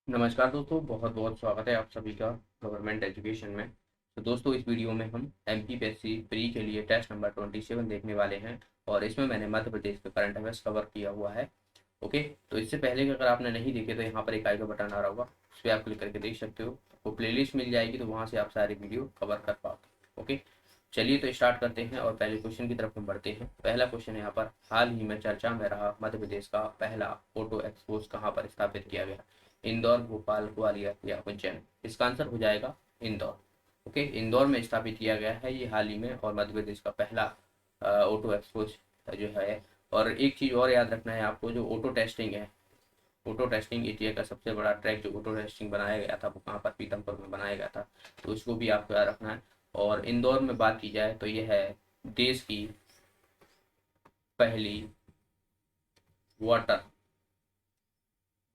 नमस्कार दोस्तों, बहुत बहुत स्वागत है आप सभी का गवर्नमेंट एजुकेशन में। तो दोस्तों, इस वीडियो में हम एमपीपीएससी प्री के लिए टेस्ट नंबर 27 देखने वाले हैं और इसमें मैंने मध्य प्रदेश के करंट अफेयर्स कवर किया हुआ है। ओके, तो इससे पहले कि अगर आपने नहीं देखे तो यहाँ पर एक आई का बटन आ रहा होगा, उस पर आप क्लिक करके देख सकते हो। आपको प्लेलिस्ट मिल जाएगी, तो वहाँ से आप सारी वीडियो कवर कर पाओगे। ओके, चलिए तो स्टार्ट करते हैं और पहले क्वेश्चन की तरफ हम बढ़ते हैं। पहला क्वेश्चन यहाँ पर, हाल ही में चर्चा में रहा मध्य प्रदेश का पहला ऑटो एक्सपोज कहाँ पर स्थापित किया गया? इंदौर, भोपाल, ग्वालियर या उज्जैन? इसका आंसर हो जाएगा इंदौर। ओके, इंदौर में स्थापित किया गया है ये हाल ही में, और मध्य प्रदेश का पहला ऑटो एक्सपोज जो है। और एक चीज़ और याद रखना है आपको, जो ऑटो टेस्टिंग है, ऑटो टेस्टिंग एशिया का सबसे बड़ा ट्रैक जो ऑटो टेस्टिंग बनाया गया था वो कहाँ पर, पीतमपुर में बनाया गया था। तो इसको भी आपको याद रखना है। और इंदौर में बात की जाए तो यह है देश की पहली वाटर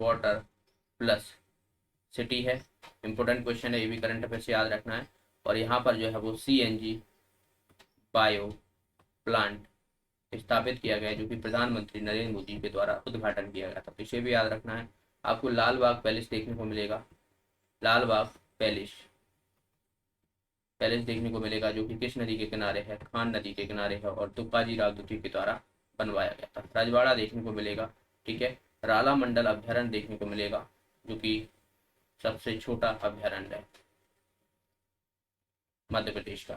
वाटर प्लस सिटी है। इंपॉर्टेंट क्वेश्चन है, ये भी करंट अफेयर से याद रखना है। और यहाँ पर जो है वो सीएनजी बायो प्लांट स्थापित किया गया है, जो कि प्रधानमंत्री नरेंद्र मोदी के द्वारा उद्घाटन किया गया था। तो इसे भी याद रखना है। आपको लाल बाग पैलेस देखने को मिलेगा, लाल बाग पैलेस पैलेस देखने को मिलेगा, जो कि किस नदी के किनारे है? खान नदी के किनारे है और तुकाजी राव द्वितीय के द्वारा बनवाया गया था। राजवाड़ा देखने को मिलेगा, ठीक है। राला मंडल अभ्यारण्य देखने को मिलेगा, जो कि सबसे छोटा अभ्यारण्य है मध्य प्रदेश का,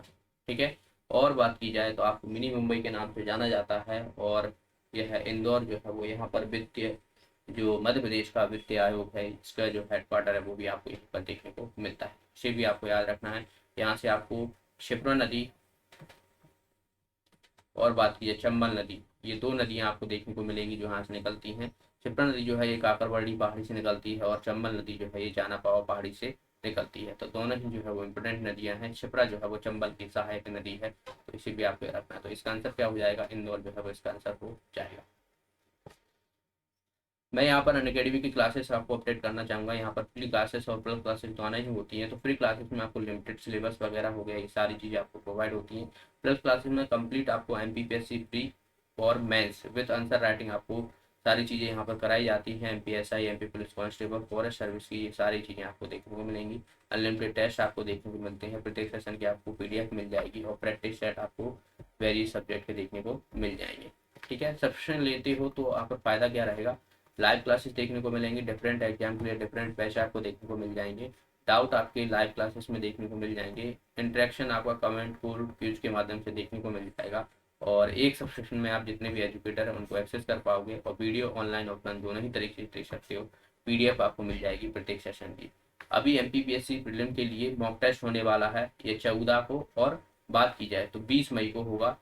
ठीक है। और बात की जाए तो आपको मिनी मुंबई के नाम से जाना जाता है। और यह है इंदौर जो है वो यहाँ पर वित्तीय, जो मध्य प्रदेश का वित्तीय आयोग है, इसका जो हेडक्वार्टर है वो भी आपको यहाँ पर देखने को मिलता है। इसे भी आपको याद रखना है। यहाँ से आपको क्षिप्रा नदी और बात की जाए चंबल नदी, ये दो नदियाँ आपको देखने को मिलेगी जो यहाँ से निकलती हैं। क्षिप्रा नदी जो है ये काकरवाड़ी पहाड़ी से निकलती है और चंबल नदी जो है ये जानापावा पहाड़ी से निकलती है। तो दोनों ही जो है वो इम्पोर्टेंट नदियाँ हैं। क्षिप्रा जो है वो चंबल की सहायक नदी है, तो इसे भी आपको याद रखना है। तो इसका आंसर क्या हो जाएगा? इंदौर जो है वो इसका आंसर हो जाएगा। मैं यहाँ पर अनअकैडमी की क्लासेस आपको अपडेट करना चाहूँगा। यहाँ पर फ्री क्लासेस और प्लस क्लासेस दोनों ही होती हैं। तो फ्री क्लासेस में आपको लिमिटेड सिलेबस वगैरह हो गया, ये सारी चीज़ें आपको प्रोवाइड होती हैं। प्लस क्लासेस में कंप्लीट आपको एमपीपीएससी प्री और मेंस विद आंसर राइटिंग आपको सारी चीज़ें यहाँ पर कराई जाती हैं। MPSI, MP police constable, forest service की ये सारी चीज़ें आपको देखने को मिलेंगी। अनलिमिटेड टेस्ट आपको देखने को मिलते हैं। प्रत्येक सेशन की आपको पीडीएफ मिल जाएगी और प्रैक्टिस सेट आपको वेरियस सब्जेक्ट के देखने को मिल जाएंगे, ठीक है। सब्सक्रिप्शन लेते हो तो आपका फ़ायदा क्या रहेगा? लाइव क्लासेस देखने को मिलेंगी, डिफरेंट एग्जाम के लिए डिफरेंट बैच आपको देखने को मिल जाएंगे। डाउट आपके लाइव क्लासेस में देखने को मिल जाएंगे। इंटरेक्शन आपका कमेंट, कोड, क्यूज के माध्यम से देखने को मिल जाएगा। और एक सब्सक्रिप्शन में आप जितने भी एजुकेटर हैं उनको एक्सेस कर पाओगे और वीडियो ऑनलाइन ऑफलाइन दोनों ही तरीके से देख सकते हो। पीडीएफ आपको मिल जाएगी प्रत्येक सेशन की। अभी एमपीपीएससी प्रीलिम के लिए मॉक टेस्ट होने वाला है, ये 14 को, और बात की जाए तो 20 मई को होगा।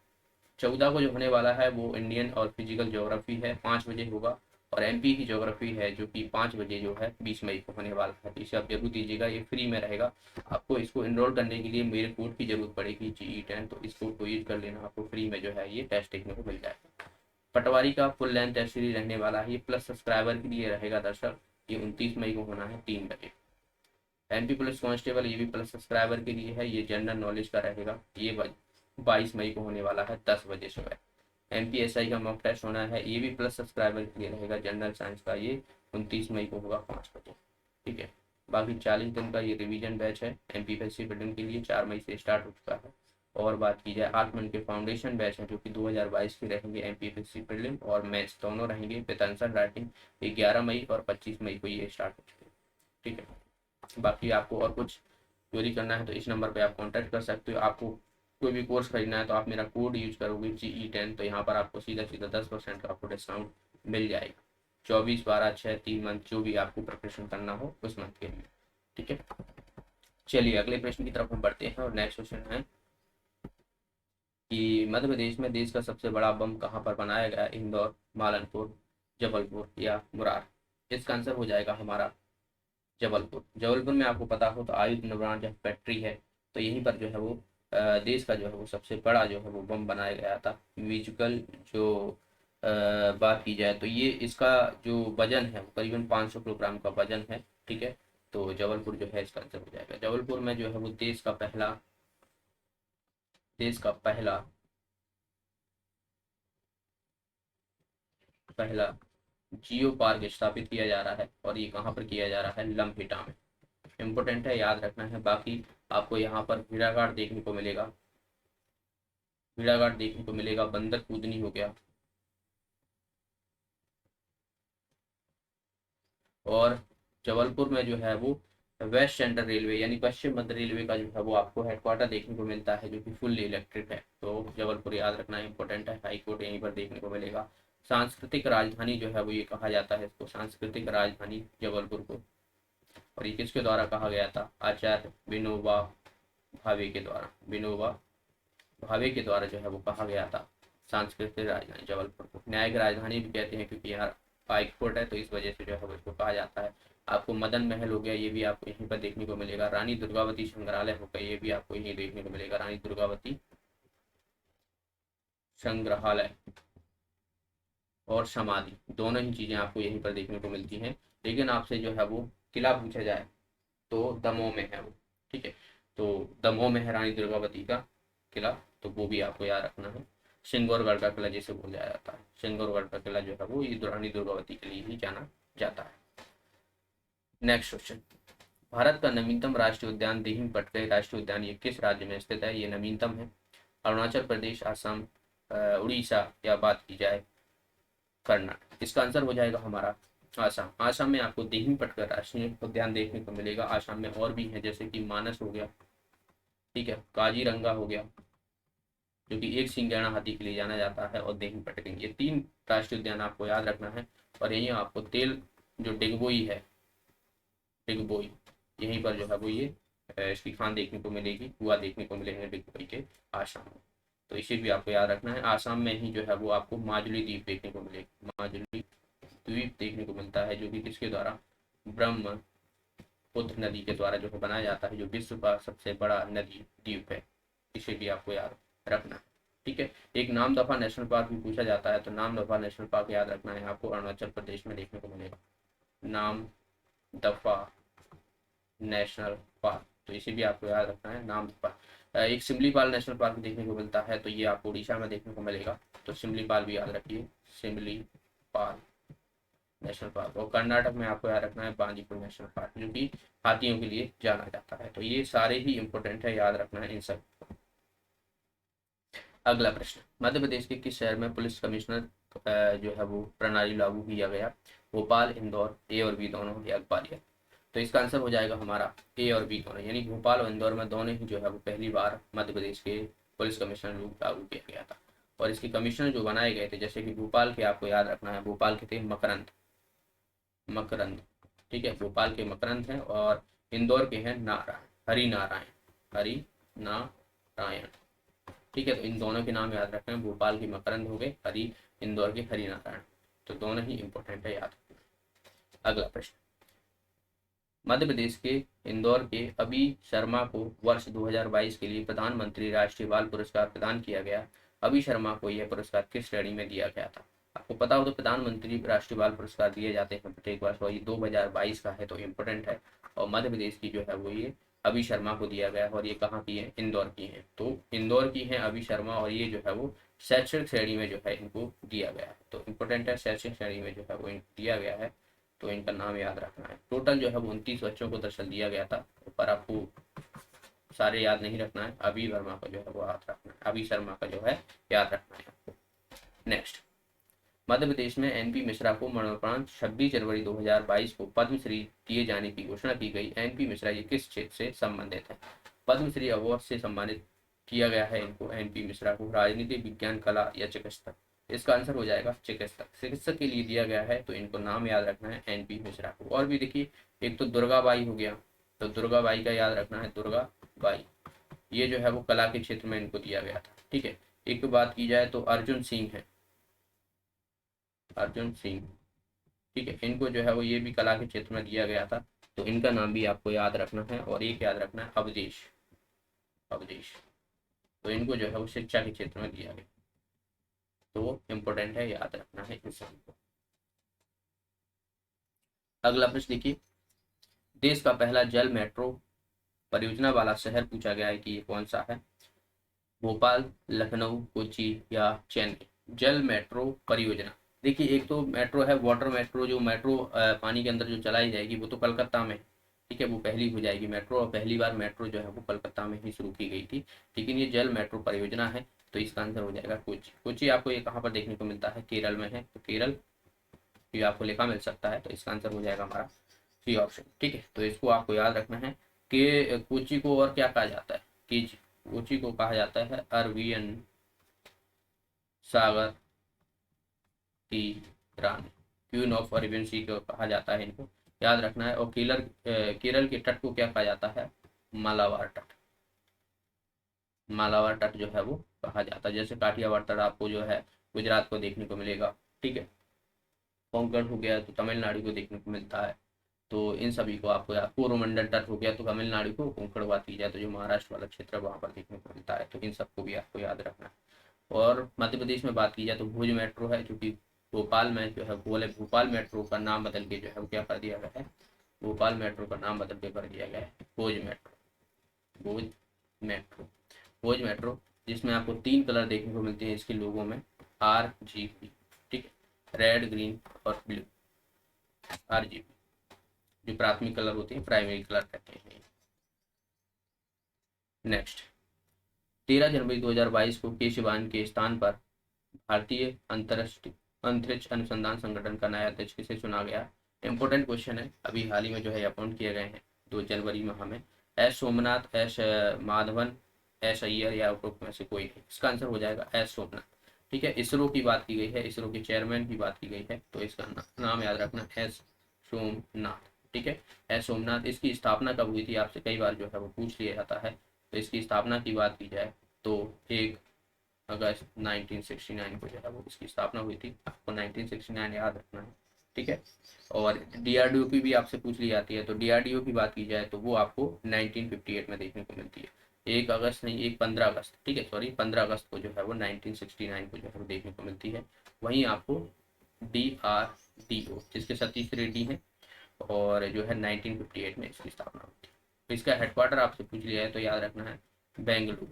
14 को जो होने वाला है वो इंडियन और फिजिकल ज्योग्राफी है, 5 बजे होगा। और एमपी की ज्योग्राफी है जो कि 5 बजे जो है 20 मई को होने वाला है। तो इसे आप जरूर दीजिएगा, ये फ्री में रहेगा। आपको इसको इनरोल करने के लिए मेरे कोड की जरूरत पड़ेगी, GE10, तो इस कोड को यूज कर लेना, आपको फ्री में जो है ये टेस्ट देखने को मिल जाएगा। पटवारी का फुल लेंथ टेस्ट सीरीज रहने वाला है, ये प्लस सब्सक्राइबर के लिए रहेगा दर्शक। ये 29 मई को होना है 3 बजे। एमपी पुलिस कांस्टेबल ये भी प्लस सब्सक्राइबर के लिए है, ये जनरल नॉलेज का रहेगा। ये 22 मई को होने वाला है 10 बजे सुबह। एमपीएसआई का मॉक टेस्ट होना है, ये भी प्लस सब्सक्राइबर के लिए रहेगा, जनरल साइंस का, ये 29 मई को होगा 5 बजे, ठीक है। बाकी 40 दिन का ये रिवीजन बैच है एमपीएससी प्रीलिम के लिए, 4 मई से स्टार्ट हो चुका है। और बात की जाए 8 मंथ के फाउंडेशन बैच है जो कि 2022 के रहेंगे, एमपीएससी प्रीलिम और मैथ्स दोनों रहेंगे विद आंसर राइटिंग। ये 11 मई और 25 मई को ये स्टार्ट हो चुके हैं, ठीक है। बाकी आपको और कुछ क्वेरी करना है तो इस नंबर पे आप कांटेक्ट कर सकते हो। आपको कोई भी कोर्स खरीदना है तो आप मेरा कोड यूज करोगे GE10, तो यहाँ पर आपको सीधा सीधा 10% का आपको डिस्काउंट मिल जाएगा। 24, 12, 6, 3 मंथ जो भी आपको प्रिपरेशन करना हो उस मंथ के लिए, ठीक है। चलिए अगले प्रश्न की तरफ हम बढ़ते हैं और नेक्स्ट क्वेश्चन है कि मध्य प्रदेश में देश का सबसे बड़ा बम कहाँ पर बनाया गया? इंदौर, मालनपुर, जबलपुर या मुरार? इसका आंसर हो जाएगा हमारा जबलपुर। जबलपुर में आपको पता हो तो आयुध निर्माण जहाँ फैक्ट्री है, तो यहीं पर जो है वो देश का जो है वो सबसे बड़ा जो है वो बम बनाया गया था। म्यूजिकल जो बात की जाए तो ये इसका जो वजन है वो करीबन 500 किलोग्राम का वजन है, ठीक है। तो जबलपुर जो है इसका आंसर हो जाएगा। जबलपुर में जो है वो देश का पहला जियो पार्क स्थापित किया जा रहा है और ये कहाँ पर किया जा रहा है, लम्हेटा में। इम्पोर्टेंट है, याद रखना है। बाकी आपको यहाँ पर भेड़ाघाट देखने को मिलेगा, भेड़ाघाट देखने को मिलेगा, बंदर कूदनी हो गया, और जबलपुर में जो है वो वेस्ट सेंट्रल रेलवे यानी पश्चिम मध्य रेलवे का जो है वो आपको हेडक्वार्टर देखने को मिलता है, जो कि फुल्ली इलेक्ट्रिक है। तो जबलपुर याद रखना इंपॉर्टेंट है, हाई कोर्ट यहीं पर देखने को मिलेगा। सांस्कृतिक राजधानी जो है वो ये कहा जाता है इसको, सांस्कृतिक राजधानी जबलपुर को। और ये किसके द्वारा कहा गया था, आचार्य विनोबा भावे के द्वारा, विनोबा भावे के द्वारा जो है वो कहा गया था सांस्कृतिक राजधानी जबलपुर को। न्यायिक राजधानी भी कहते हैं क्योंकि यहाँ हाई कोर्ट है, तो इस वजह से जो है वो इसको कहा जाता है। आपको मदन महल हो गया, ये भी आपको यहीं पर देखने को मिलेगा। रानी दुर्गावती संग्रहालय हो गया, ये भी आपको यहीं देखने को मिलेगा, रानी दुर्गावती संग्रहालय और समाधि, दोनों ही चीजें आपको यहीं पर देखने को मिलती हैं। लेकिन आपसे जो है वो किला पूछा जाए तो दमोह में है वो, ठीक है। तो दमोह में है रानी दुर्गावती का किला, तो वो भी आपको याद रखना है। सिंगौरगढ़ का किला जिसे बोला जाता है, सिंगौरगढ़ का किला जो है वो ये रानी दुर्गावती के लिए ही जाना जाता है। नेक्स्ट क्वेश्चन, भारत का नवीनतम राष्ट्रीय उद्यान दिहिंग पटकाई राष्ट्रीय उद्यान ये किस राज्य में स्थित है, ये नवीनतम है। अरुणाचल प्रदेश, असम, उड़ीसा, या बात की जाए कर्नाटक। इसका आंसर हो जाएगा हमारा आसाम। आसाम में आपको दिहिंग पटका राष्ट्रीय उद्यान देखने को मिलेगा। आसाम में और भी है, जैसे कि मानस हो गया, ठीक है, काजीरंगा हो गया जो कि एक सिंगैणा हाथी के लिए जाना जाता है, और दिहिंग पटकाई, ये 3 राष्ट्रीय उद्यान आपको याद रखना है। और यहीं आपको तेल जो डिगबोई है, डिगबोई, यहीं पर जो है वो ये इसकी खान देखने को मिलेगी, कुआ देखने को मिलेंगे डिगबोई के आसाम में। तो इसे भी आपको याद रखना है। आसाम में ही जो है वो आपको माजुली द्वीप देखने को मिलेगी, माजुली द्वीप देखने को मिलता है, जो कि किसके द्वारा, ब्रह्मपुत्र नदी के द्वारा जो है बनाया जाता है, जो विश्व का सबसे बड़ा नदी द्वीप है। इसे भी आपको याद रखना है, ठीक है। एक नामदफा नेशनल पार्क भी पूछा जाता है, तो नामदफा नेशनल पार्क याद रखना है आपको, अरुणाचल प्रदेश में देखने को मिलेगा, नामदफा नेशनल पार्क। तो इसे भी आपको याद रखना है, नामदफा। एक सिमलीपाल नेशनल पार्क देखने को मिलता है, तो ये आपको उड़ीसा में देखने को मिलेगा, तो सिमलीपाल भी याद रखिए, सिमलीपाल नेशनल पार्क। और कर्नाटक में आपको याद रखना है बांदीपुर नेशनल पार्क, जो कि हाथियों के लिए जाना जाता है। तो ये सारे ही इंपॉर्टेंट है, याद रखना है इन सब। अगला प्रश्न, मध्य प्रदेश के किस शहर में पुलिस कमिश्नर जो है वो प्रणाली लागू किया गया, भोपाल, इंदौर, ए और बी दोनों, या ग्वालियर। तो इसका आंसर हो जाएगा हमारा ए और बी दोनों, यानी भोपाल और इंदौर में दोनों ही जो है वो पहली बार मध्य प्रदेश के पुलिस कमिश्नर लागू किया गया था। और इसके कमिश्नर जो बनाए गए थे, जैसे कि भोपाल के आपको याद रखना है, भोपाल के थे मकरंद, मकरंद, ठीक है, भोपाल के मकरंद हैं। और इंदौर के हैं नारायण, हरि नारायण, हरि नारायण, ठीक है। तो इन दोनों के नाम याद रखना है, भोपाल के मकरंद हो गए हरि, इंदौर के हरि नारायण। तो दोनों ही इंपॉर्टेंट है, याद रखना। अगला प्रश्न, मध्य प्रदेश के इंदौर के अभी शर्मा को वर्ष 2022 के लिए प्रधानमंत्री राष्ट्रीय बाल पुरस्कार प्रदान किया गया। अभी शर्मा को यह पुरस्कार किस श्रेणी में दिया गया था। आपको पता हो तो प्रधानमंत्री राष्ट्रीय बाल पुरस्कार दिए जाते हैं प्रत्येक वर्ष, और ये 2022 का है, तो इम्पोर्टेंट है। और मध्य प्रदेश की जो है वो ये अभी शर्मा को दिया गया है, और ये कहाँ की है, इंदौर की है। तो इंदौर की है अभी शर्मा, और ये जो है वो शैक्षणिक श्रेणी में जो है इनको दिया गया है। तो इम्पोर्टेंट है, शैक्षणिक श्रेणी में जो है वो दिया गया है, तो इनका नाम याद रखना है। टोटल जो है वो 29 बच्चों को दरअसल दिया गया था, पर आपको सारे याद नहीं रखना है, अभी वर्मा का जो है वो याद रखना है, अभी शर्मा का जो है याद रखना है आपको। नेक्स्ट, मध्य प्रदेश में एनपी मिश्रा को मरणोपरांत 26 जनवरी 2022 को पद्मश्री दिए जाने की घोषणा की गई। एनपी मिश्रा ये किस क्षेत्र से संबंधित है, पद्मश्री अवार्ड से सम्मानित किया गया है इनको, एनपी मिश्रा को, राजनीति, विज्ञान, कला या चिकित्सक। इसका आंसर हो जाएगा चिकित्सक, चिकित्सक के लिए दिया गया है, तो इनको नाम याद रखना है एनपी मिश्रा को। और भी देखिए, एक तो दुर्गाबाई हो गया, तो दुर्गाबाई का याद रखना है, दुर्गाबाई, ये जो है वो कला के क्षेत्र में इनको दिया गया था, ठीक है। एक बात की जाए तो अर्जुन सिंह है, अर्जुन सिंह, ठीक है, इनको जो है वो ये भी कला के क्षेत्र में दिया गया था, तो इनका नाम भी आपको याद रखना है। और एक याद रखना है अवधेश, अवधेश, तो इनको जो है वो शिक्षा के क्षेत्र में दिया गया, तो इम्पोर्टेंट है, याद रखना है इन सभी को। अगला प्रश्न देखिए, देश का पहला जल मेट्रो परियोजना वाला शहर पूछा गया है कि ये कौन सा है, भोपाल, लखनऊ, कोच्चि या चेन्नई। जल मेट्रो परियोजना, देखिए एक तो मेट्रो है वाटर मेट्रो, जो मेट्रो पानी के अंदर जो चलाई जाएगी वो तो कलकत्ता में, ठीक है, वो पहली हो जाएगी मेट्रो, और पहली बार मेट्रो जो है वो कलकत्ता में ही शुरू की गई थी। लेकिन ये जल मेट्रो परियोजना है, तो इसका आंसर हो जाएगा कोची। कोची आपको ये कहाँ पर देखने को मिलता है, केरल में है, तो केरल ये आपको लिखा मिल सकता है, तो इसका आंसर हो जाएगा हमारा सी ऑप्शन। ठीक है, तो इसको आपको याद रखना है कि कोची को और क्या कहा जाता है, कि कोची को कहा जाता है अरबियन सागर की रानी, क्वीन ऑफ अरेबियन सी को कहा जाता है, इनको याद रखना है। और केरल के तट को क्या कहा जाता है, मालाबार तट, मालाबार तट जो है वो कहा जाता है। जैसे काठियावाड़ तट आपको जो है गुजरात को देखने को मिलेगा, ठीक है, कोंकण हो गया तो तमिलनाडु को देखने को मिलता है। तो इन सभी को आपको याद, कोरोमंडल तट हो गया तो तमिलनाडु को, कोंकण बात की जाए तो जो महाराष्ट्र वाला क्षेत्र है वहाँ पर देखने को मिलता है, तो इन सबको भी आपको याद रखना है। और मध्य प्रदेश में बात की जाए तो भुज मेट्रो है, जो कि भोपाल में जो है बोले, भोपाल मेट्रो का नाम बदल के जो है वो क्या कर दिया गया है, भोपाल मेट्रो का नाम बदल के कर दिया गया है भोज मेट्रो, भोज मेट्रो, भोज मेट्रो, जिसमें आपको 3 कलर देखने को मिलते हैं इसके लोगों में, RGB, ठीक है, रेड ग्रीन और ब्लू, RGB जो प्राथमिक कलर होते हैं, प्राइमरी कलर कहते हैं। नेक्स्ट, 13 जनवरी 2022 को के शिवान के स्थान पर भारतीय अंतरराष्ट्रीय अंतरिक्ष अनुसंधान संगठन का नया अध्यक्ष किसे चुना गया। इंपॉर्टेंट क्वेश्चन है, अभी हाल ही में जो है अपॉइंट किए गए हैं 2 जनवरी में हमें, S Somnath, S Madhavan, S Iyer या उपरोक्त में से कोई नहीं। इसका आंसर हो जाएगा एस सोमनाथ। ठीक है, इसरो की बात की गई है, इसरो के चेयरमैन की बात की गई है, तो इसका नाम याद रखना, एस सोमनाथ। ठीक है, एस सोमनाथ। इसकी स्थापना कब हुई थी आपसे कई बार जो है वो पूछ लिया जाता है, तो इसकी स्थापना की बात की जाए तो 1 अगस्त 1969 को जो है वो इसकी स्थापना हुई थी। आपको 1969 याद रखना है, ठीक है। और DRDO की भी आपसे पूछ ली जाती है, तो DRDO की बात की जाए तो वो आपको 1958 में देखने को मिलती है। 1 अगस्त नहीं, 15 अगस्त, ठीक है, सॉरी 15 अगस्त को जो है वो 1969 को जो है वो देखने को मिलती है। वहीं आपको DRDO जिसके सतीश रेड्डी हैं, और जो है 1958 में इसकी स्थापना हुई थी। तो इसका हेडक्वार्टर आपसे पूछ लिया है तो याद रखना है बेंगलुरु,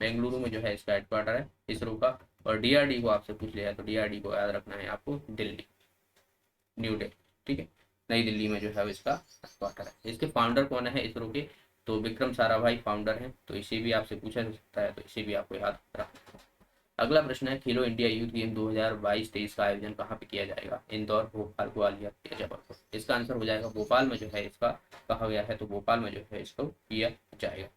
बेंगलुरु में जो है इसका हेडक्वार्टर है इसरो का। और DRD को आपसे पूछ लिया है तो DRD को याद रखना है आपको दिल्ली, न्यू दिल्ली, ठीक है, नई दिल्ली में जो है इसका हेडक्वार्टर है। इसके फाउंडर कौन है इसरो के, तो विक्रम साराभाई फाउंडर हैं, तो इसे भी आपसे पूछा जा सकता है, तो इसे भी आपको याद रखना है। अगला प्रश्न है, खेलो इंडिया यूथ गेम 2022-23 का आयोजन कहाँ पे किया जाएगा, इंदौर, भोपाल, ग्वालियर या जबलपुर। इसका आंसर हो जाएगा भोपाल में जो है इसका कहा गया है, तो भोपाल में जो है इसको किया जाएगा।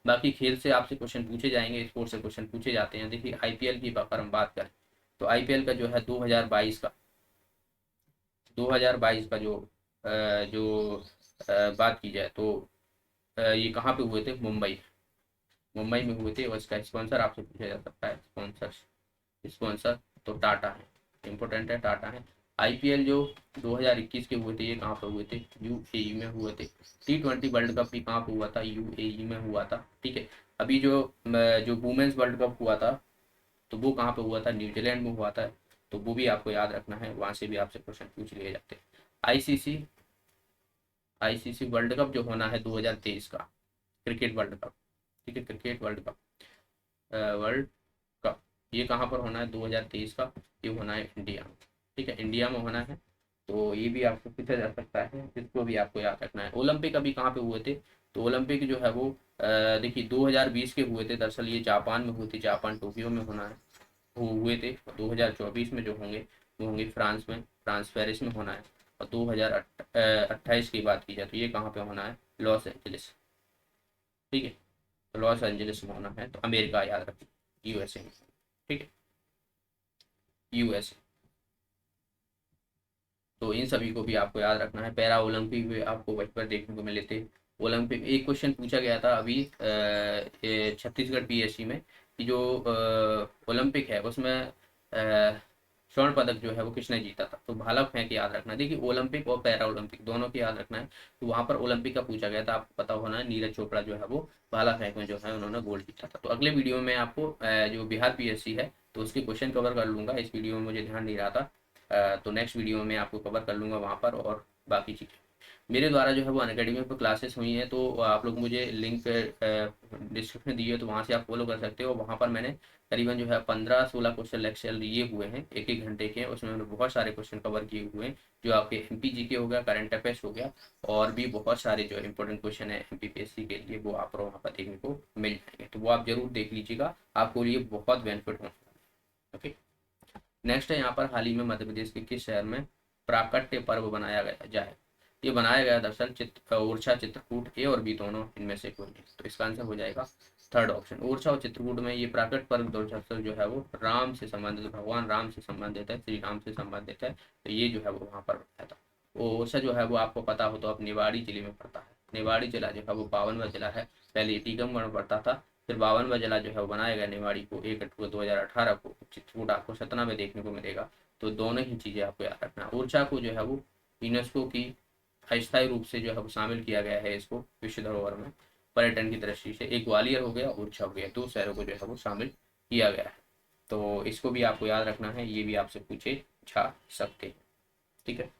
बाकी खेल से आपसे क्वेश्चन पूछे जाएंगे, स्पोर्ट्स से क्वेश्चन पूछे जाते हैं। देखिए IPL की अगर हम बात करें तो IPL का जो है 2022 का जो बात की जाए तो ये कहाँ पे हुए थे, मुंबई में हुए थे। और इसका स्पॉन्सर आपसे पूछा जा सकता है, स्पॉन्सर तो टाटा है, इंपॉर्टेंट है, टाटा है। IPL जो 2021 के हुए थे ये कहाँ पर हुए थे, UAE में हुए थे। T20 वर्ल्ड कप भी कहाँ पर हुआ था, UAE में हुआ था, ठीक है। अभी जो वुमेन्स वर्ल्ड कप हुआ था तो वो कहाँ पे हुआ था, न्यूजीलैंड में हुआ था, तो वो भी आपको याद रखना है, वहां से भी आपसे क्वेश्चन पूछ लिए जाते हैं। आईसीसी आईसीसी वर्ल्ड कप जो होना है 2023 का, क्रिकेट वर्ल्ड कप, ठीक है, क्रिकेट वर्ल्ड कप ये कहाँ पर होना है 2023 का, ये होना है इंडिया में, ठीक है, इंडिया में होना है। तो ये भी आपको पूछा जा सकता है, इसको भी आपको याद रखना है। ओलंपिक अभी कहाँ पे हुए थे, तो ओलंपिक जो है वो देखिए 2020 के हुए थे, दरअसल ये जापान में हुए थे, जापान टोक्यो में होना है, वो हुए थे। 2024 में जो होंगे वो होंगे फ्रांस में, फ्रांस पेरिस में होना है। और 2028 की बात की जाए तो ये कहाँ पे होना है, लॉस एंजलिस, ठीक है, तो लॉस एंजलिस में होना है, तो अमेरिका याद रखें, USA में, ठीक है, USA। तो इन सभी को भी आपको याद रखना है। पैरा ओलंपिक भी आपको वहीं पर देखने को मिले थे। ओलंपिक एक क्वेश्चन पूछा गया था अभी छत्तीसगढ़ PSC में, कि जो ओलंपिक है उसमें स्वर्ण पदक जो है वो किसने जीता था, तो भाला फेंक याद रखना है। देखिए ओलंपिक और पैरा ओलंपिक दोनों की याद रखना है, तो वहां पर ओलंपिक का पूछा गया था, आपको पता होना है नीरज चोपड़ा जो है वो भाला फेंक में जो है उन्होंने गोल्ड जीता था। तो अगले वीडियो में आपको जो बिहार PSC है तो उसके क्वेश्चन कवर कर लूंगा, इस वीडियो में मुझे ध्यान नहीं रहा था, तो नेक्स्ट वीडियो में आपको कवर कर लूँगा वहाँ पर और बाकी चीज़ें। मेरे द्वारा जो है वो अनअकैडमी पर क्लासेस हुई हैं, तो आप लोग मुझे लिंक डिस्क्रिप्शन में दी है, तो वहाँ से आप फॉलो कर सकते हो। वहाँ पर मैंने करीबन जो है 15-16 क्वेश्चन लेक्चर लिए हुए हैं, एक एक घंटे के। उसमें मैंने बहुत सारे क्वेश्चन कवर किए हुए हैं, जो आपके एमपीजी के हो गया, करंट अफेयर्स हो गया, और भी बहुत सारे जो इंपॉर्टेंट क्वेश्चन है एमपीपीएससी के लिए, वो आप वहाँ पर देखने को मिल जाएंगे। तो वो आप जरूर देख लीजिएगा, आपको ये बहुत बेनिफिट होगा। ओके, नेक्स्ट है यहाँ पर हाल ही में मध्य प्रदेश के किस शहर में प्राकट्य पर्व बनाया गया जाए। ये बनाया गया दरअसल ओरछा चित्रकूट, ए और बी दोनों इनमें से कोई नहीं। तो इसका आंसर हो जाएगा थर्ड ऑप्शन, ओरछा और चित्रकूट में ये प्राकट पर्व दरअसल जो है वो राम से संबंधित, भगवान राम से संबंधित है, श्री राम से संबंधित है। तो ये जो है वो वहाँ पर बनाया था। ओरछा जो है वो आपको पता हो तो अब निवाड़ी जिले में पड़ता है। निवाड़ी जिला जो है वो 52वां जिला है, पहले ये टीकमगढ़ में पड़ता था, फिर 52वां जिला जो है वो बनाया गया निवाड़ी को 1 अक्टूबर 2018 को। चित्रकूट आपको सतना में देखने को मिलेगा। तो दोनों ही चीज़ें आपको याद रखना है। ओरछा को जो है वो यूनेस्को की अस्थायी रूप से जो है वो शामिल किया गया है इसको विश्व धरोहर में, पर्यटन की दृष्टि से। एक ग्वालियर हो गया, ओरछा हो गया, 2 शहरों को जो है वो शामिल किया गया है। तो इसको भी आपको याद रखना है, ये भी आपसे पूछे जा सकते हैं। ठीक है,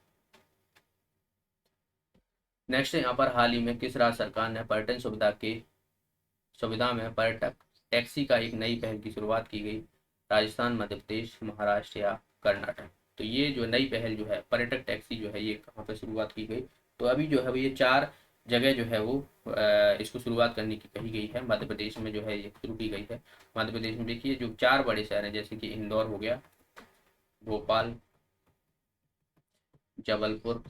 नेक्स्ट है यहाँ पर हाल ही में किस राज्य सरकार ने पर्यटन सुविधा में पर्यटक टैक्सी का एक नई पहल की शुरुआत की गई। राजस्थान, मध्य प्रदेश, महाराष्ट्र या कर्नाटक। तो ये जो नई पहल जो है पर्यटक टैक्सी जो है ये कहाँ पे शुरुआत की गई। तो अभी जो है ये 4 जगह जो है वो इसको शुरुआत करने की कही गई है। मध्य प्रदेश में जो है ये शुरू की गई है। मध्य प्रदेश में देखिए जो 4 बड़े शहर हैं, जैसे कि इंदौर हो गया, भोपाल, जबलपुर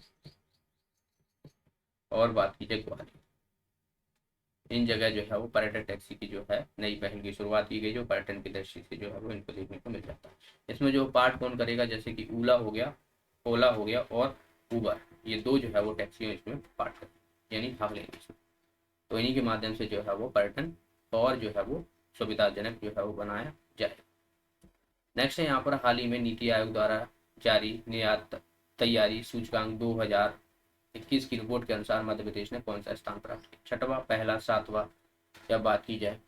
और बात कीजिए ग्वालियर, इन जगह जो है वो पर्यटक टैक्सी की जो है नई पहल की शुरुआत की गई, जो पर्यटन की दृष्टि से जो है वो इनको देखने को मिल जाता है। इसमें जो पार्ट कौन करेगा, जैसे कि ओला हो गया और उबर, ये 2 जो है वो टैक्सी इसमें पार्ट करेंगे, यानी भाग लेंगे इसमें। तो इन्हीं के माध्यम से जो है वो पर्यटन और जो है वो सुविधाजनक जो है वो बनाया जाए। नेक्स्ट है यहाँ पर हाल ही में नीति आयोग द्वारा जारी निर्यात तैयारी सूचकांक 2021 की रिपोर्ट के अनुसार मध्य प्रदेश ने कौन सा स्थान प्राप्त किया। छठवां, पहला, सातवां या बात की जाए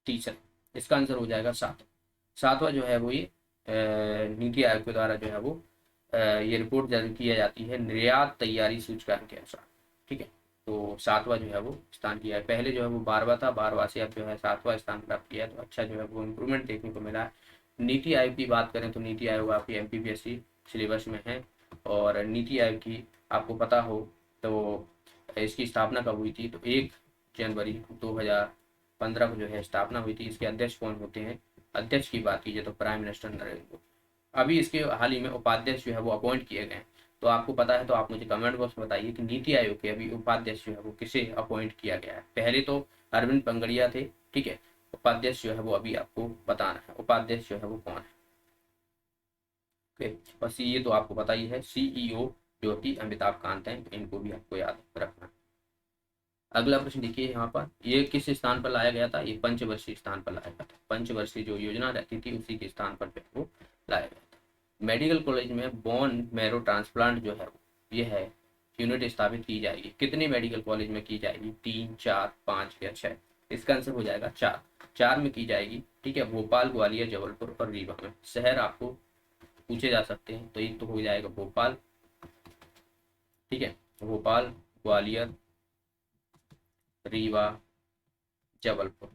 तीसरा। इसका आंसर हो जाएगा सातवां जो है वो ये नीति आयोग के द्वारा जो है वो ये रिपोर्ट जारी किया जाती है निर्यात तैयारी सूचकांक के अनुसार। ठीक है, तो सातवां जो है वो स्थान किया है। पहले जो है वो 12वां था, 12वां से अब जो है 7वां स्थान प्राप्त किया है। तो अच्छा जो है वो इम्प्रूवमेंट देखने को मिला है। नीति आयोग की बात करें तो नीति आयोग आपकी एमपीपीएससी सिलेबस में है, और नीति आयोग की आपको पता हो तो इसकी स्थापना कब हुई थी, तो 1 जनवरी 2015 को जो है स्थापना हुई थी। इसके अध्यक्ष कौन होते हैं, अध्यक्ष की बात कीजिए तो प्राइम मिनिस्टर नरेंद्र मोदी। अभी इसके हाल ही में उपाध्यक्ष जो है वो अपॉइंट किए गए हैं। तो आपको पता है तो आप मुझे कमेंट बॉक्स में बताइए कि नीति आयोग के अभी उपाध्यक्ष जो है वो किसे अपॉइंट किया गया है। पहले तो अरविंद पंगड़िया थे, ठीक है, उपाध्यक्ष जो है वो अभी आपको बताना है, उपाध्यक्ष जो है वो कौन है। ओके, और सीए तो आपको पता ही है, सीईओ जो कि अमिताभ कांत हैं, इनको भी आपको याद रखना है। अगला प्रश्न देखिए यहाँ पर, ये किस स्थान पर लाया गया था, ये पंचवर्षीय स्थान पर लाया गया था। पंचवर्षीय जो योजना रहती थी उसी के स्थान पर वो लाया गया था। मेडिकल कॉलेज में बोन मैरो ट्रांसप्लांट जो है ये है यूनिट स्थापित की जाएगी। कितने मेडिकल कॉलेज में की जाएगी, 3, 4, 5 या 6। इसका आंसर हो जाएगा 4 में की जाएगी। ठीक है, भोपाल, ग्वालियर, जबलपुर और रीवा में। शहर आपको पूछे जा सकते हैं, तो एक तो हो जाएगा भोपाल, ठीक है, भोपाल, ग्वालियर, रीवा, जबलपुर,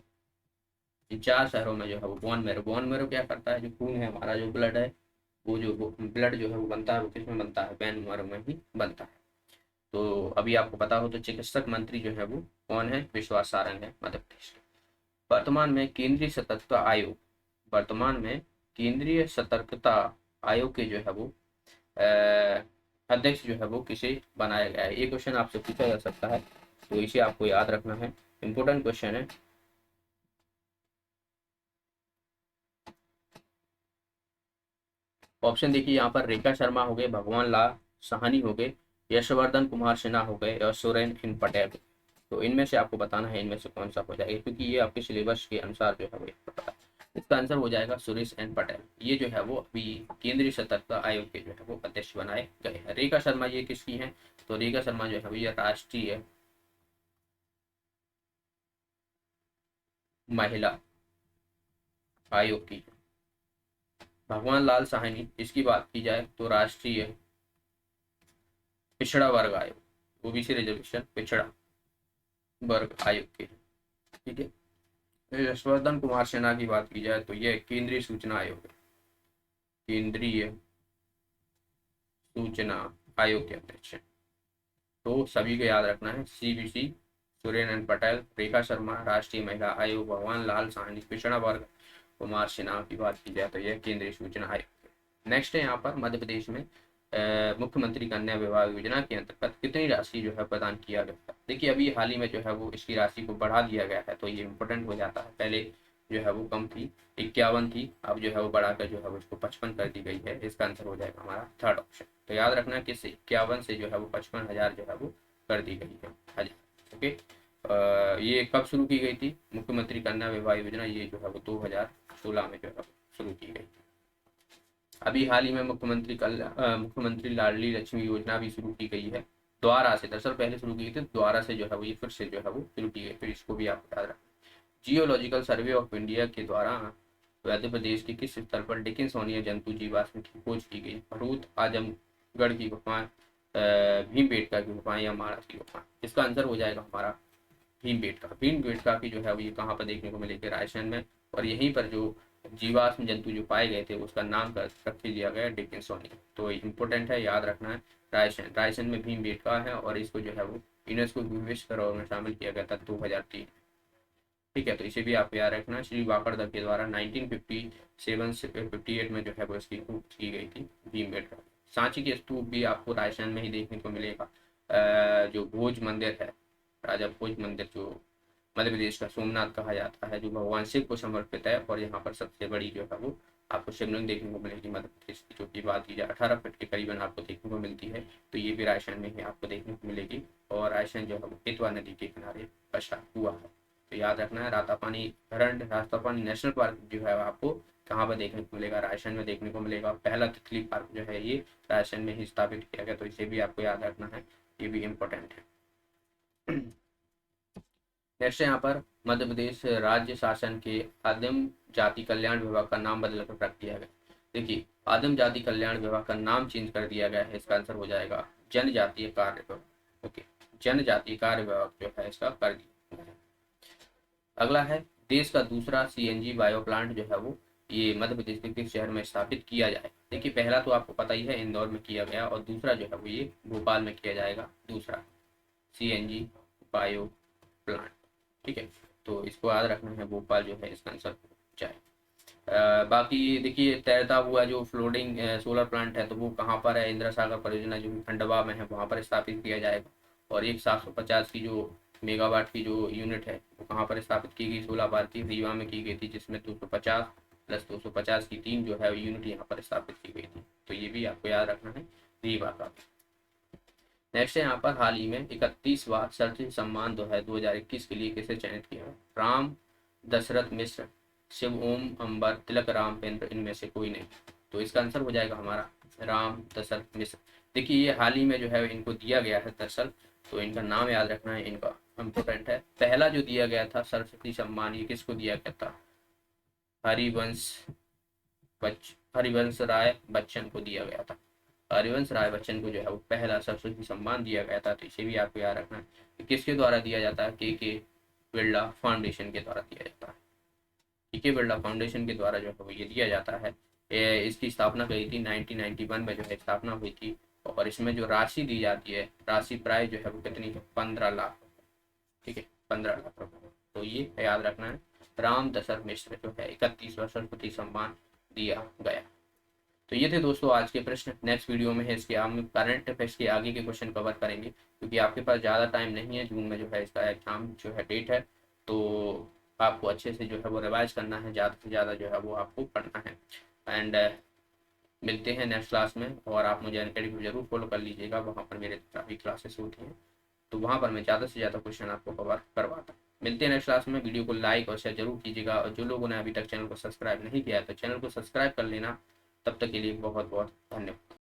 इन 4 शहरों में जो है वो बोन मैरो क्या करता है, जो खून है हमारा, जो ब्लड है, वो जो ब्लड जो है वो बनता है, वो किसमें बनता है, बोन मैरो में ही बनता है। तो अभी आपको पता हो तो चिकित्सक मंत्री जो है वो कौन है, विश्वास सारंग है मध्य प्रदेश के। वर्तमान में केंद्रीय सतर्कता आयोग, वर्तमान में केंद्रीय सतर्कता आयोग के जो है वो अध्यक्ष जो है वो किसे बनाया गया है। ये क्वेश्चन आपसे पूछा जा सकता है, तो इसे आपको याद रखना है, इंपॉर्टेंट क्वेश्चन है। ऑप्शन देखिए यहाँ पर, रेखा शर्मा हो गए, भगवान लाल साहनी हो गए, यशवर्धन कुमार सिन्हा हो गए और सुरेन इन पटेल। तो इनमें से आपको बताना है इनमें से कौन सा हो जाएगा, क्योंकि ये आपके सिलेबस के अनुसार जो है वो पता है। इसका आंसर हो जाएगा सुरेश एन पटेल। ये जो है वो अभी केंद्रीय सतर्कता आयोग के जो है वो अध्यक्ष बनाए गए हैं। रेखा शर्मा ये किसकी हैं, तो रेखा शर्मा जो है ये राष्ट्रीय महिला आयोग की। भगवान लाल साहनी इसकी बात की जाए तो राष्ट्रीय पिछड़ा वर्ग आयोग, ओबीसी रिजर्वेशन पिछड़ा वर्ग आयोग के, ठीक है। यशवर्धन कुमार सिन्हा की बात की जाए तो यह केंद्रीय सूचना आयोग है, केंद्रीय सूचना आयोग के अध्यक्ष है। तो सभी को याद रखना है, सीबीसी सुरेन पटेल, रेखा शर्मा, राष्ट्रीय महिला आयोग भगवान लाल साहनी, पिछड़ा वर्ग कुमार सिन्हा की बात की जाए तो यह केंद्रीय सूचना आयोग। नेक्स्ट है यहाँ पर मध्य प्रदेश में मुख्यमंत्री कन्या विवाह योजना के अंतर्गत कितनी राशि जो है प्रदान किया गया है। देखिए अभी हाल ही में जो है वो इसकी राशि को बढ़ा दिया गया है, तो ये इंपॉर्टेंट हो जाता है। पहले जो है वो कम थी, 51 थी, अब जो है वो बढ़ाकर जो है वो इसको 55 कर दी गई है। इसका आंसर हो जाएगा हमारा थर्ड ऑप्शन। तो याद रखना कि 51 से जो है वो 55,000 जो है वो कर दी गई है, हजार। ओके, ये कब शुरू की गई थी मुख्यमंत्री कन्या विवाह योजना, ये जो है वो 2016 में जो है शुरू की गई थी। अभी हाल ही में मुख्यमंत्री लाडली लक्ष्मी योजना भी शुरू की गई है द्वारा से, दरअसल पहले शुरू की गई थी द्वारा से, जो है वो ये फिर से जो है वो शुरू की गई, फिर इसको भी आप याद रखें। जियोलॉजिकल सर्वे ऑफ इंडिया के द्वारा मध्य प्रदेश के किस स्थल पर डिकिंसोनिया जंतु जीवाश्म की खोज की गई। भरूच, आजमगढ़ की गुफाएं, भीमबेटका की गुफाएं या महाराज की गुफाएं। इसका आंसर हो जाएगा हमारा भीमबेटका की जो है वो ये कहाँ पर देखने को मिलेगी, रायसेन में। और यहीं पर जो जीवाश्म जंतु जो पाए गए थे उसका नाम रख दिया गया डिकिंसोनिया। तो इम्पोर्टेंट है, याद रखना है। रायसेन में भीमबेटका है और इसको जो है वो यूनेस्को की विश्व धरोहर में शामिल किया गया था 2003, ठीक है। तो इसे भी आप याद रखना। श्री वाकड़कर के द्वारा 1957 से 58 में जो है वो इसकी खोज की गई थी भीमबेटका। सांची के स्तूप भी आपको रायसेन में ही देखने को मिलेगा। जो भोज मंदिर है, राजा भोज मंदिर, जो मध्य प्रदेश का सोमनाथ कहा जाता है, जो भगवान शिव को समर्पित है। और यहाँ पर सबसे बड़ी जो है वो आपको शिवलिंग देखने को मिलेगी मध्य प्रदेश की, जो की बात की जाए 18 फीट के करीबन आपको देखने को मिलती है। तो ये भी रायसेन में ही आपको देखने को मिलेगी। और रायसेन जो है वो केतवा नदी के किनारे बसा हुआ है। तो याद रखना है। रातापानी नेशनल पार्क जो है आपको कहाँ पर देखने को मिलेगा, रायसेन में देखने को मिलेगा। पहला तितली पार्क जो है ये रायसेन में ही स्थापित किया गया, तो इसे भी आपको याद रखना है, ये भी इम्पोर्टेंट है। नेक्स्ट यहाँ पर मध्य प्रदेश राज्य शासन के आदिम जाति कल्याण विभाग का नाम बदलकर रख दिया गया। देखिए आदिम जाति कल्याण विभाग का नाम चेंज कर दिया गया है, इसका आंसर हो जाएगा जनजातीय कार्य विभाग। ओके, जनजातीय कार्य विभाग जो है इसका कर दिया गया है। अगला है, देश का दूसरा सीएनजी बायो प्लांट जो है वो ये मध्य प्रदेश के किस शहर में स्थापित किया जाए। देखिए पहला तो आपको पता ही है इंदौर में किया गया, और दूसरा जो है वो ये भोपाल में किया जाएगा, दूसरा सीएनजी बायो प्लांट, ठीक है। तो इसको याद रखना है, भोपाल जो है इसका आंसर जाए। बाकी देखिए तैरता हुआ जो फ्लोटिंग सोलर प्लांट है तो वो कहाँ पर है, इंदिरा सागर परियोजना जो खंडवा में है वहाँ पर स्थापित किया जाएगा। और एक 750 की जो मेगावाट की जो यूनिट है वो कहाँ पर स्थापित की गई, 16 बार की रीवा में की गई थी, जिसमें 250 प्लस 250 की 3 जो है यूनिट यहाँ पर स्थापित की गई थी। तो ये भी आपको याद रखना है, रीवा का। नेक्स्ट है यहाँ पर हाल ही में 31वां सरस्वती सम्मान 2021 के लिए किसे चयनित किया है। राम, दशरथ मिश्र, शिव ओम अंबर, तिलक रामचंद्र, इनमें से कोई नहीं। तो इसका आंसर हो जाएगा हमारा राम दशरथ मिश्र। देखिए ये हाल ही में जो है इनको दिया गया है दरअसल, तो इनका नाम याद रखना है, इनका इम्पोर्टेंट है। पहला जो दिया गया था सरस्वती सम्मान ये किसको दिया गया था, हरिवंश राय बच्चन को दिया गया था। हरिवंश राय बच्चन को जो है वो पहला सरस्वती सम्मान दिया गया था। तो इसे भी आपको याद रखना है कि किसके द्वारा दिया जाता है, के बिरला फाउंडेशन के द्वारा दिया जाता है। के बिरला फाउंडेशन के द्वारा जो है वो ये दिया जाता है। इसकी स्थापना करी थी 1991 में जो है स्थापना हुई थी। और इसमें जो राशि दी जाती है, राशि प्राइस जो है वो कितनी है, 15 लाख, ठीक है, 15 लाख रुपए। तो ये याद रखना है, राम दशरथ मिश्र जो है 31वां सरस्वती सम्मान दिया गया। तो ये थे दोस्तों आज के प्रश्न। नेक्स्ट वीडियो में है इसके हम करंट अफेयर्स के आगे के क्वेश्चन कवर करेंगे, क्योंकि आपके पास ज़्यादा टाइम नहीं है। जून में जो है इसका एग्जाम जो है डेट है, तो आपको अच्छे से जो है वो रिवाइज करना है, ज़्यादा से ज़्यादा जो है वो आपको पढ़ना है। एंड मिलते हैं नेक्स्ट क्लास में। और आप मुझे अनअकैडमी को जरूर फॉलो कर लीजिएगा, वहाँ पर मेरे काफ़ी क्लासेस होती हैं, तो वहाँ पर मैं ज़्यादा से ज़्यादा क्वेश्चन आपको कवर करवाता हूँ। मिलते हैं नेक्स्ट क्लास में। वीडियो को लाइक और शेयर जरूर कीजिएगा, और जो लोगों ने अभी तक चैनल को सब्सक्राइब नहीं किया है तो चैनल को सब्सक्राइब कर लेना। तब तक के लिए बहुत बहुत धन्यवाद।